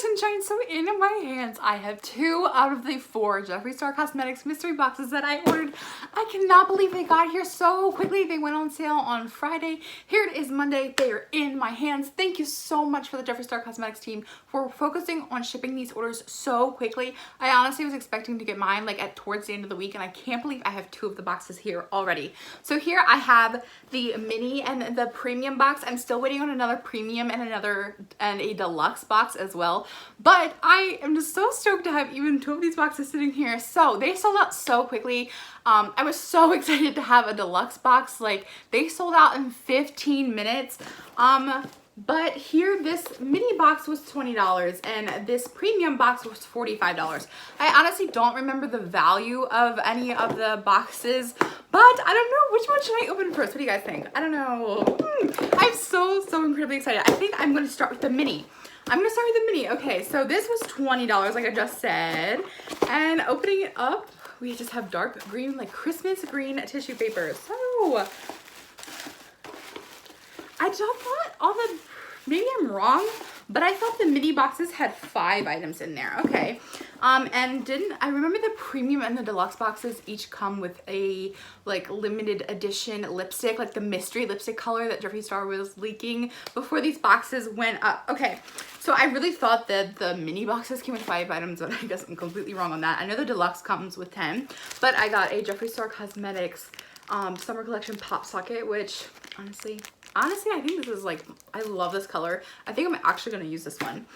sunshine. So in my hands, I have 2 out of the 4 Jeffree Star Cosmetics mystery boxes that I ordered. I cannot believe they got here so quickly. They went on sale on Friday. Here it is Monday. They are in my hands. Thank you so much for the Jeffree Star Cosmetics team for focusing on shipping these orders so quickly. I honestly was expecting to get mine like towards the end of the week, and I can't believe I have 2 of the boxes here already. So here I have the mini and the premium box. I'm still waiting on another premium and a deluxe box as well, but I am just so stoked to have even 2 of these boxes sitting here. So they sold out so quickly. I was so excited to have a deluxe box. Like, they sold out in 15 minutes. But here, this mini box was $20 and this premium box was $45. I honestly don't remember the value of any of the boxes, but I don't know, which one should I open first? What do you guys think? I don't know. I'm so incredibly excited. I think I'm gonna start with the mini. Okay, so this was $20, like I just said. And opening it up, we just have dark green, like Christmas green tissue paper. So I don't thought all the, maybe I'm wrong, but I thought the mini boxes had 5 items in there. Okay. And I remember the premium and the deluxe boxes each come with a like limited edition lipstick, like the mystery lipstick color that Jeffree Star was leaking before these boxes went up. Okay. So I really thought that the mini boxes came with 5 items, but I guess I'm completely wrong on that. I know the deluxe comes with 10, but I got a Jeffree Star Cosmetics summer collection pop socket, which honestly, I think this is like, I love this color. I think I'm actually going to use this one.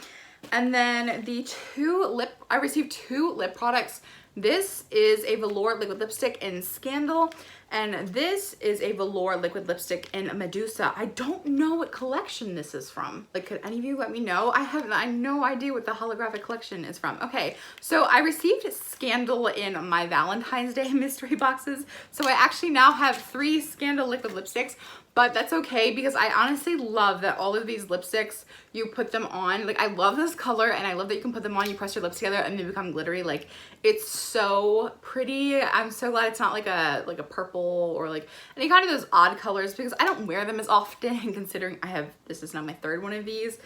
And then I received 2 lip products. This is a velour liquid lipstick in Scandal, and this is a velour liquid lipstick in Medusa. I don't know what collection this is from. Like, could any of you let me know? I have no idea what the holographic collection is from. Okay, so I received Scandal in my Valentine's Day mystery boxes. So I actually now have 3 Scandal liquid lipsticks, but that's okay because I honestly love that all of these lipsticks, you put them on. Like, I love this color and I love that you can put them on, you press your lips together and they become glittery. Like, it's so pretty. I'm so glad it's not like a purple or like any kind of those odd colors because I don't wear them as often, and considering this is now my 3rd one of these.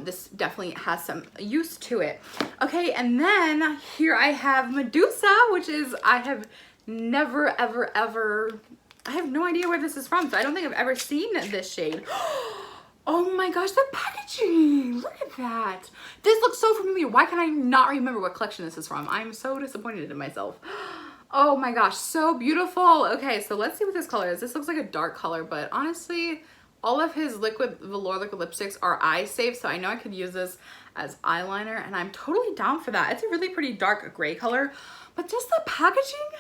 This definitely has some use to it. Okay, and then here I have Medusa, which is, I have never ever I have no idea where this is from, so I don't think I've ever seen this shade. Oh my gosh, the packaging! Look at that. This looks so familiar. Why can I not remember what collection this is from? I'm so disappointed in myself. Oh my gosh, so beautiful. Okay, so let's see what this color is. This looks like a dark color, but honestly, all of his velour liquid lipsticks are eye safe, so I know I could use this as eyeliner, and I'm totally down for that. It's a really pretty dark gray color, but just the packaging,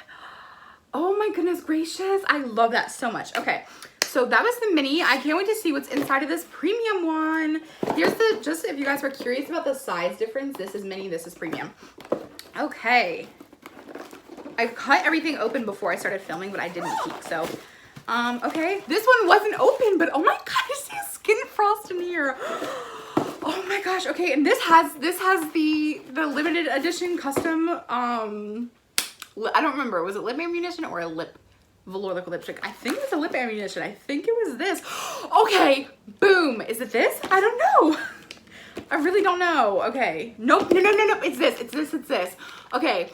oh my goodness gracious, I love that so much. Okay, so that was the mini. I can't wait to see what's inside of this premium one. Here's just if you guys were curious about the size difference, this is mini, this is premium. Okay, I cut everything open before I started filming, but I didn't peek, so okay, this one wasn't open, but oh my god, I see a skin frost in here. Oh my gosh. Okay, and this has the limited edition custom I don't remember, was it lip ammunition or a lip velour liquid lipstick? I think it was a lip ammunition. I think it was this. Okay, boom. Is it this? I don't know. I really don't know. Okay, nope, no, it's this. Okay.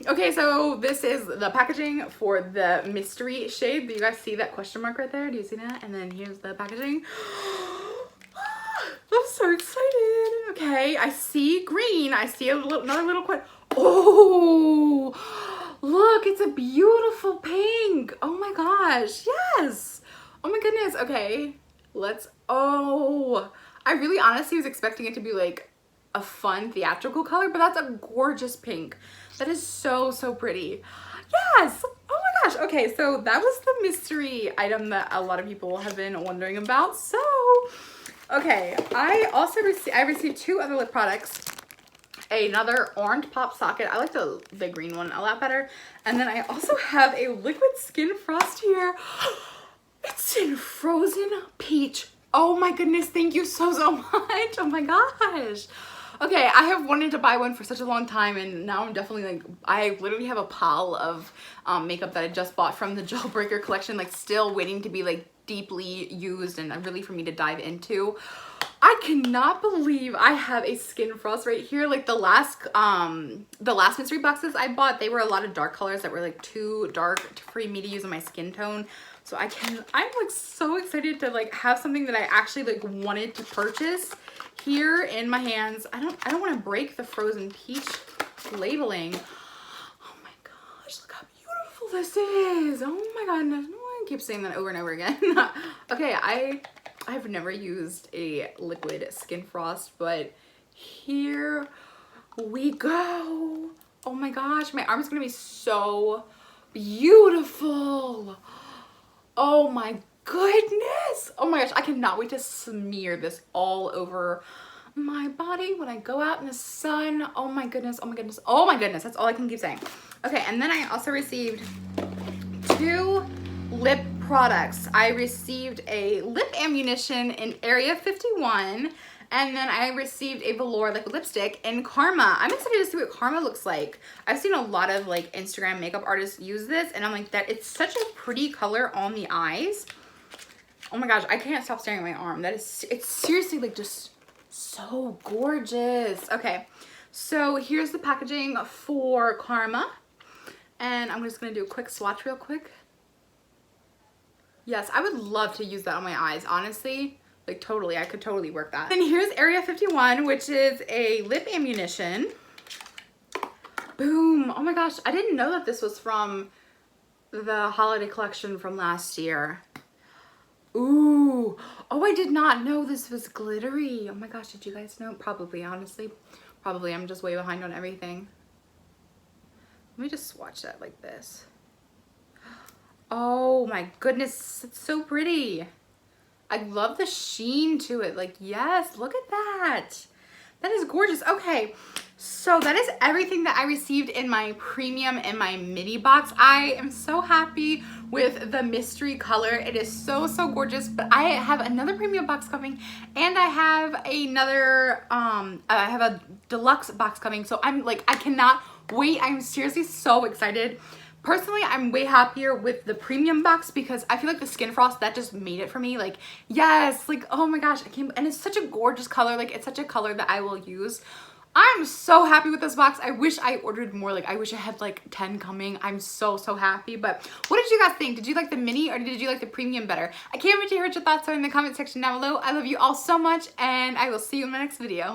Okay, so this is the packaging for the mystery shade. Do you guys see that question mark right there? Do you see that? And then here's the packaging. I'm so excited. Okay, I see green. I see another little question. Oh, look, it's a beautiful pink. Oh my gosh, yes. Oh my goodness. Okay, I really honestly was expecting it to be like a fun theatrical color, but that's a gorgeous pink. That is so pretty. Yes. Oh my gosh. Okay, so that was the mystery item that a lot of people have been wondering about. So, okay, I also received 2 other lip products. Another orange pop socket. I like the green one a lot better. And then I also have a liquid skin frost here. It's in frozen peach. Oh my goodness, thank you so much. Oh my gosh. Okay, I have wanted to buy one for such a long time, and now I'm definitely like, I literally have a pile of makeup that I just bought from the Jailbreaker collection, like still waiting to be like deeply used and really for me to dive into. I cannot believe I have a skin frost right here. Like the last mystery boxes I bought, they were a lot of dark colors that were like too dark for me to use on my skin tone. So I'm like so excited to like have something that I actually like wanted to purchase here in my hands. I don't want to break the frozen peach labeling. Oh my gosh, look how beautiful this is. Oh my goodness. I keep saying that over and over again. Okay, I've never used a liquid skin frost, but here we go. Oh my gosh, my arm is gonna be so beautiful. Oh my goodness. Oh my gosh, I cannot wait to smear this all over my body when I go out in the sun. Oh my goodness, oh my goodness, oh my goodness. That's all I can keep saying. Okay, and then I also received 2 lip products. I received a lip ammunition in Area 51, and then I received a velour liquid lipstick in Karma. I'm excited to see what Karma looks like. I've seen a lot of like Instagram makeup artists use this, and I'm like, that it's such a pretty color on the eyes. Oh my gosh, I can't stop staring at my arm. It's seriously like just so gorgeous. Okay, so here's the packaging for Karma, and I'm just gonna do a quick swatch real quick. Yes, I would love to use that on my eyes, honestly. Like totally, I could totally work that. Then here's Area 51, which is a lip ammunition. Boom. Oh my gosh, I didn't know that this was from the holiday collection from last year. Ooh. Oh, I did not know this was glittery. Oh my gosh, did you guys know? Probably, honestly. Probably, I'm just way behind on everything. Let me just swatch that like this. Oh my goodness, it's so pretty. I love the sheen to it. Like, yes, look at that. That is gorgeous. Okay, so that is everything that I received in my premium and my mini box. I am so happy with the mystery color. It is so, so gorgeous, but I have another premium box coming, and I have another, I have a deluxe box coming. So I'm like, I cannot wait. I'm seriously so excited. Personally, I'm way happier with the premium box because I feel like the skin frost, that just made it for me. Like, yes, like, oh my gosh, and it's such a gorgeous color. Like, it's such a color that I will use. I'm so happy with this box. I wish I ordered more. Like, I wish I had like 10 coming. I'm so, so happy. But what did you guys think? Did you like the mini or did you like the premium better? I can't wait to hear what your thoughts are in the comment section down below. I love you all so much, and I will see you in my next video.